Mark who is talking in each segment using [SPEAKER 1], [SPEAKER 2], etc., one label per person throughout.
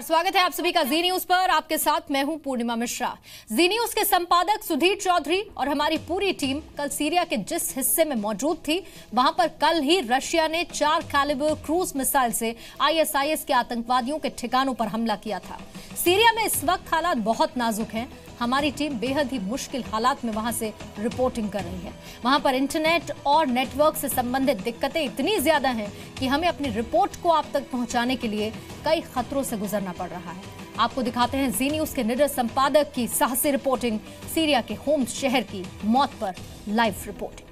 [SPEAKER 1] स्वागत है आप सभी का जी न्यूज पर। आपके साथ मैं हूं पूर्णिमा मिश्रा। जी न्यूज के संपादक सुधीर चौधरी और हमारी पूरी टीम कल सीरिया के जिस हिस्से में मौजूद थी, वहां पर कल ही रशिया ने 4 कैलिबर क्रूज मिसाइल से आईएसआईएस के आतंकवादियों के ठिकानों पर हमला किया था। सीरिया में इस वक्त हालात बहुत नाजुक हैं। हमारी टीम बेहद ही मुश्किल हालात में वहां से रिपोर्टिंग कर रही है। वहां पर इंटरनेट और नेटवर्क से संबंधित दिक्कतें इतनी ज्यादा हैं कि हमें अपनी रिपोर्ट को आप तक पहुंचाने के लिए कई खतरों से गुजरना पड़ रहा है। आपको दिखाते हैं जी न्यूज के निडर संपादक की साहसी रिपोर्टिंग, सीरिया के होम्स शहर की मौत पर लाइव रिपोर्टिंग।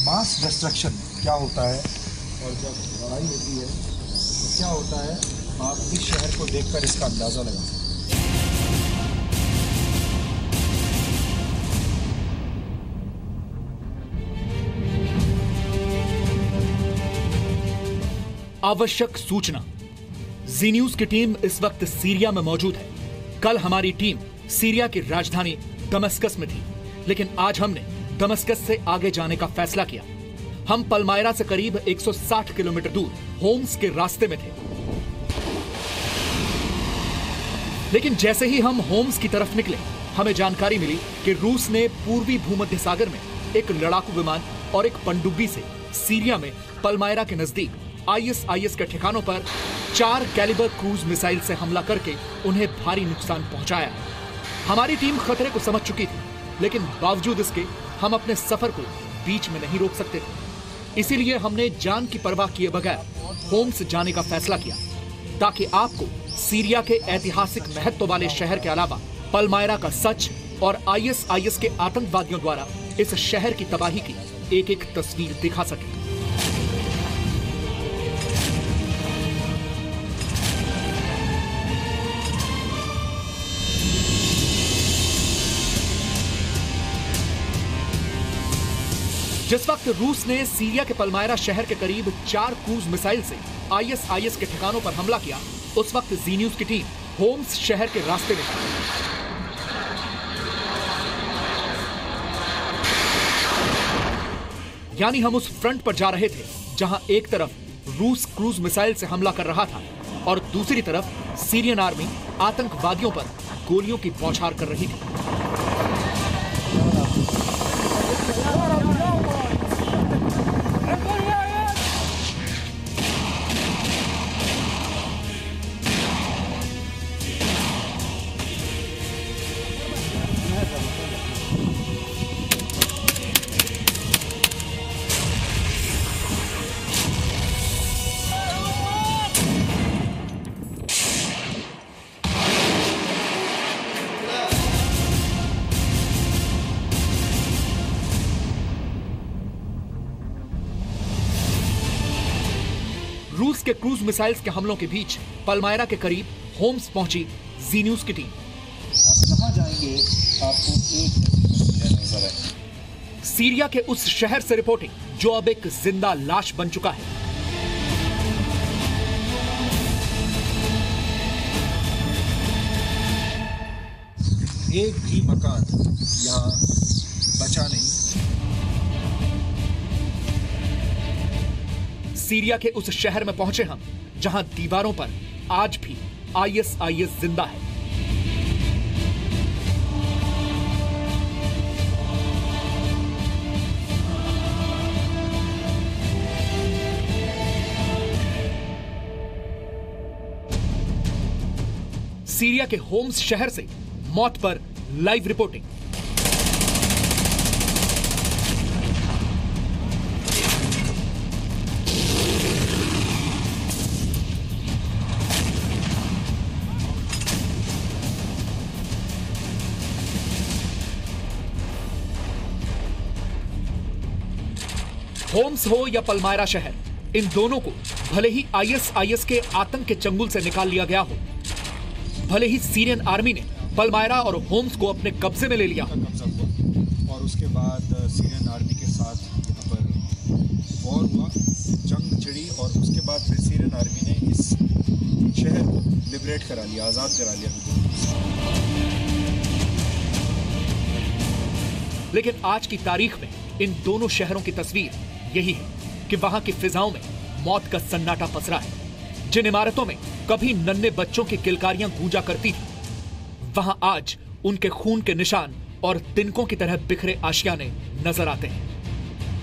[SPEAKER 2] मास डिस्ट्रक्शन क्या होता है और जब लड़ाई होती है तो क्या होता है, आप इस शहर को देखकर इसका अंदाजा लगा सकते हैं।
[SPEAKER 3] आवश्यक सूचना। जी न्यूज की टीम इस वक्त सीरिया में मौजूद है। कल हमारी टीम सीरिया की राजधानी दमस्कस में थी, लेकिन आज हमने दमस्कस से आगे जाने का फैसला किया। हम पलमायरा से करीब 160 किलोमीटर दूर होम्स के रास्ते में थे, लेकिन जैसे ही हम होम्स की तरफ निकले, हमें जानकारी मिली कि रूस ने पूर्वी भूमध्य सागर में एक लड़ाकू विमान और एक पनडुब्बी से सीरिया में पलमायरा के नजदीक आईएसआईएस के ठिकानों पर 4 कैलिबर क्रूज मिसाइल से हमला करके उन्हें भारी नुकसान पहुंचाया। हमारी टीम खतरे को समझ चुकी थी, लेकिन बावजूद इसके हम अपने सफर को बीच में नहीं रोक सकते थे। इसीलिए हमने जान की परवाह किए बगैर होम्स जाने का फैसला किया, ताकि आपको सीरिया के ऐतिहासिक महत्व वाले शहर के अलावा पलमायरा का सच और आईएसआईएस के आतंकवादियों द्वारा इस शहर की तबाही की एक-एक तस्वीर दिखा सके। जिस वक्त रूस ने सीरिया के पलमायरा शहर के करीब 4 क्रूज मिसाइल से आईएसआईएस के ठिकानों पर हमला किया, उस वक्त जी न्यूज की टीम होम्स शहर के रास्ते में थी। यानी हम उस फ्रंट पर जा रहे थे जहां एक तरफ रूस क्रूज मिसाइल से हमला कर रहा था और दूसरी तरफ सीरियन आर्मी आतंकवादियों पर गोलियों की बौछार कर रही थी। रूस के क्रूज मिसाइल्स के हमलों के बीच पलमायरा के करीब होम्स पहुंची जी न्यूज की टीम।
[SPEAKER 2] जहां जाएंगे आपको एक नजर है
[SPEAKER 3] सीरिया के उस शहर से रिपोर्टिंग जो अब एक जिंदा लाश बन चुका है।
[SPEAKER 2] एक भी मकान यहाँ बचा नहीं।
[SPEAKER 3] सीरिया के उस शहर में पहुंचे हम जहां दीवारों पर आज भी आईएसआईएस जिंदा है। सीरिया के होम्स शहर से मौत पर लाइव रिपोर्टिंग। होम्स हो या पलमायरा शहर, इन दोनों को भले ही आईएसआईएस के आतंक के चंगुल से निकाल लिया गया हो, भले ही सीरियन आर्मी ने पलमायरा और होम्स को अपने कब्जे में ले लिया
[SPEAKER 2] और उसके बाद सीरियन आर्मी के साथ यहाँ पर वॉर हुआ, जंग छिड़ी और उसके बाद फिर सीरियन आर्मी ने इस शहर को लिबरेट करा लिया, आज़ाद करा लिया।
[SPEAKER 3] लेकिन आज की तारीख में इन दोनों शहरों की तस्वीर यही है कि वहां की फिजाओं में मौत का सन्नाटा पसरा है। जिन इमारतों में कभी नन्हे बच्चों की किलकारियां गूंजा करती थी, वहां आज उनके खून के निशान और तिनकों की तरह बिखरे आशियाने नजर आते हैं।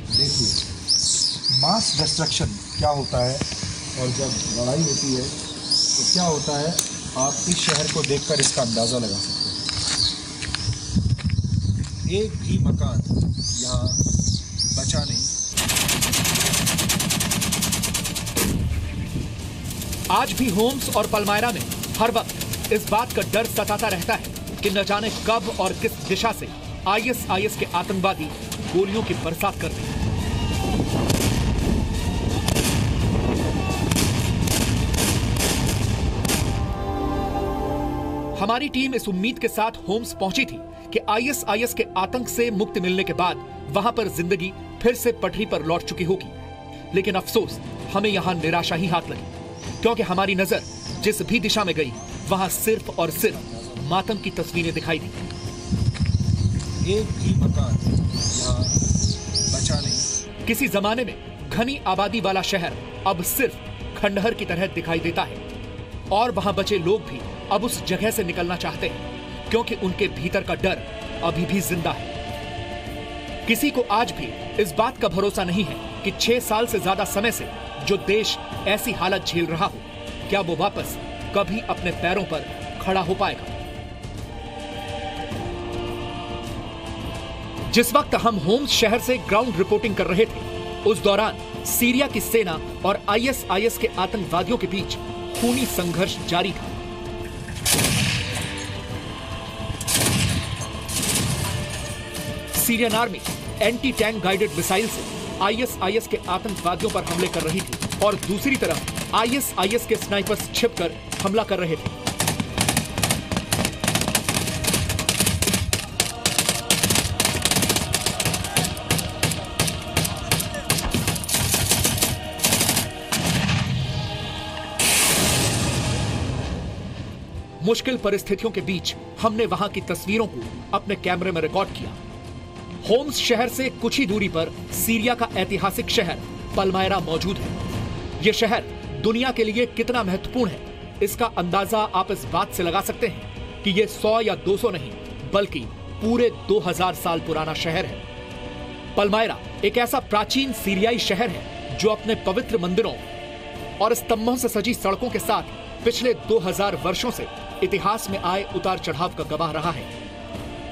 [SPEAKER 2] देखिए मास डिस्ट्रक्शन क्या होता है और जब लड़ाई होती है तो क्या होता है, आप इस शहर को देखकर इसका अंदाज़ा लगा सकते हैं। एक भी मकान यहाँ बचा नहीं।
[SPEAKER 3] आज भी होम्स और पलमायरा में हर वक्त इस बात का डर सताता रहता है कि न जाने कब और किस दिशा से आईएसआईएस के आतंकवादी गोलियों की बरसात कर दें। हमारी टीम इस उम्मीद के साथ होम्स पहुंची थी कि आईएसआईएस के आतंक से मुक्ति मिलने के बाद वहां पर जिंदगी फिर से पटरी पर लौट चुकी होगी। लेकिन अफसोस, हमें यहां निराशा ही हाथ लगी, क्योंकि हमारी नजर जिस भी दिशा में गई वहां सिर्फ और सिर्फ मातम की तस्वीरें दिखाई दी।
[SPEAKER 2] एक भी मकान यहाँ बचा नहीं।
[SPEAKER 3] किसी जमाने में घनी आबादी वाला शहर अब सिर्फ खंडहर की तरह दिखाई देता है, और वहां बचे लोग भी अब उस जगह से निकलना चाहते हैं, क्योंकि उनके भीतर का डर अभी भी जिंदा है। किसी को आज भी इस बात का भरोसा नहीं है कि 6 साल से ज्यादा समय से जो देश ऐसी हालत झेल रहा हो, क्या वो वापस कभी अपने पैरों पर खड़ा हो पाएगा। जिस वक्त हम होम्स शहर से ग्राउंड रिपोर्टिंग कर रहे थे, उस दौरान सीरिया की सेना और आईएसआईएस के आतंकवादियों के बीच खूनी संघर्ष जारी था। Syrian army anti tank guided missile से आईएसआईएस के आतंकवादियों पर हमले कर रही थी, और दूसरी तरफ आईएसआईएस के स्नाइपर्स छिपकर हमला कर रहे थे। मुश्किल परिस्थितियों के बीच हमने वहां की तस्वीरों को अपने कैमरे में रिकॉर्ड किया। होम्स शहर से कुछ ही दूरी पर सीरिया का ऐतिहासिक शहर पलमायरा मौजूद है। यह शहर दुनिया के लिए कितना महत्वपूर्ण है, इसका अंदाजा आप इस बात से लगा सकते हैं कि यह 100 या 200 नहीं, बल्कि पूरे 2000 साल पुराना शहर है। पलमायरा एक ऐसा प्राचीन सीरियाई शहर है जो अपने पवित्र मंदिरों और स्तंभों से सजी सड़कों के साथ पिछले 2000 वर्षों से इतिहास में आए उतार चढ़ाव का गवाह रहा है।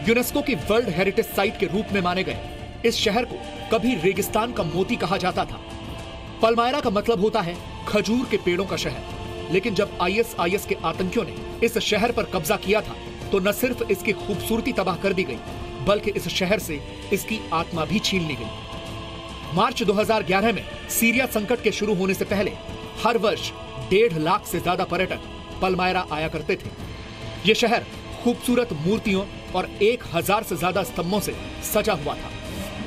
[SPEAKER 3] यूनेस्को की वर्ल्ड हेरिटेज साइट के रूप में माने गए इस शहर को कभी रेगिस्तान का मोती कहा जाता था। पलमायरा का मतलब होता है खजूर के पेड़ों का शहर। लेकिन जब आईएसआईएस के आतंकियों ने इस शहर पर कब्जा किया था, तो न सिर्फ इसकी खूबसूरती तबाह कर दी गई, बल्कि इस शहर से इसकी आत्मा भी छीन ली गई। मार्च 2011 में सीरिया संकट के शुरू होने से पहले हर वर्ष 1.5 लाख से ज्यादा पर्यटक पलमायरा आया करते थे। यह शहर खूबसूरत मूर्तियों और 1000 से ज्यादा स्तंभों से सजा हुआ था।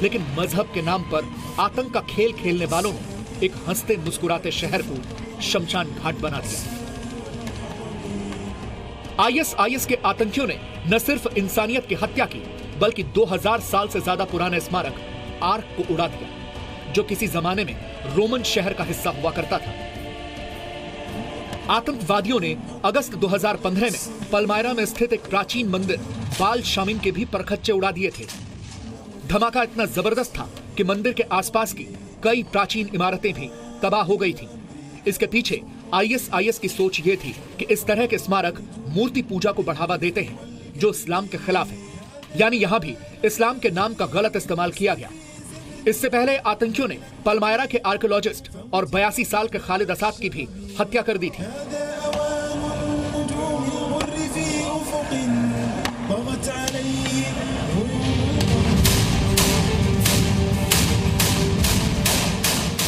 [SPEAKER 3] लेकिन मजहब के नाम पर आतंक का खेल खेलने वालों ने एक हंसते मुस्कुराते शहर को शमशान घाट बना दिया। आईएसआईएस के आतंकियों ने न सिर्फ इंसानियत की हत्या की, बल्कि 2000 साल से ज्यादा पुराने स्मारक आर्क को उड़ा दिया, जो किसी जमाने में रोमन शहर का हिस्सा हुआ करता था। आतंकवादियों ने अगस्त 2015 में पलमायरा में स्थित एक प्राचीन मंदिर बाल शामिन के भी परखच्चे उड़ा दिए थे। धमाका इतना जबरदस्त था कि मंदिर के आसपास की कई प्राचीन इमारतें भी तबाह हो गई थीं। इसके पीछे आईएसआईएस की सोच ये थी कि इस तरह के स्मारक मूर्ति पूजा को बढ़ावा देते हैं, जो इस्लाम के खिलाफ है। यानी यहां भी इस्लाम के नाम का गलत इस्तेमाल किया गया। इससे पहले आतंकियों ने पलमायरा के आर्कियोलॉजिस्ट और 82 साल के खालिद असाद की भी हत्या कर दी थी।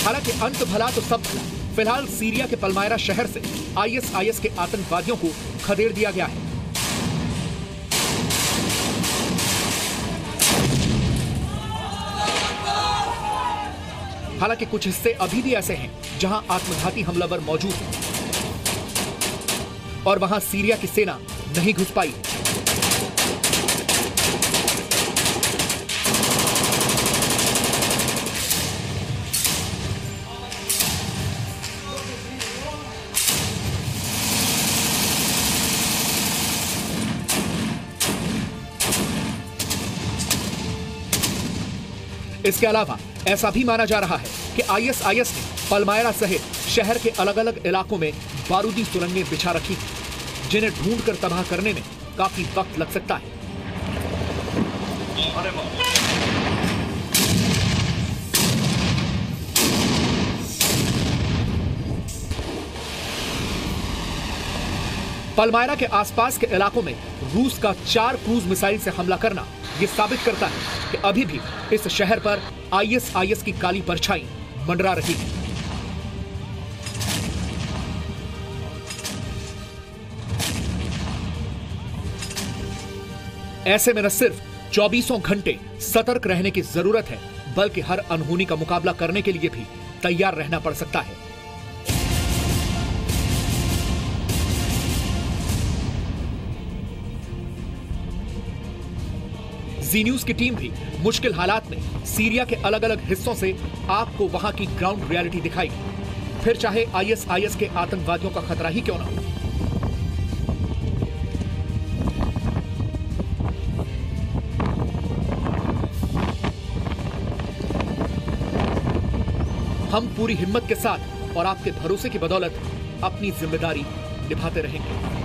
[SPEAKER 3] हालांकि अंत भला तो सब भला, फिलहाल सीरिया के पलमायरा शहर से आईएसआईएस के आतंकवादियों को खदेड़ दिया गया है। हालांकि कुछ हिस्से अभी भी ऐसे हैं जहां आत्मघाती हमलावर मौजूद हैं। और वहां सीरिया की सेना नहीं घुस पाई। इसके अलावा ऐसा भी माना जा रहा है कि आईएसआईएस ने पलमायरा सहित शहर के अलग अलग इलाकों में बारूदी सुरंगें बिछा रखी हैं, जिन्हें ढूंढकर तबाह करने में काफी वक्त लग सकता है। पलमायरा के आसपास के इलाकों में रूस का 4 क्रूज मिसाइल से हमला करना यह साबित करता है कि अभी भी इस शहर पर आईएसआईएस की काली परछाई मंडरा रही है। ऐसे में न सिर्फ 24 घंटे सतर्क रहने की जरूरत है, बल्कि हर अनहोनी का मुकाबला करने के लिए भी तैयार रहना पड़ सकता है। जी न्यूज की टीम भी मुश्किल हालात में सीरिया के अलग अलग हिस्सों से आपको वहां की ग्राउंड रियलिटी दिखाएगी, फिर चाहे आईएसआईएस के आतंकवादियों का खतरा ही क्यों ना हो। हम पूरी हिम्मत के साथ और आपके भरोसे की बदौलत अपनी जिम्मेदारी निभाते रहेंगे।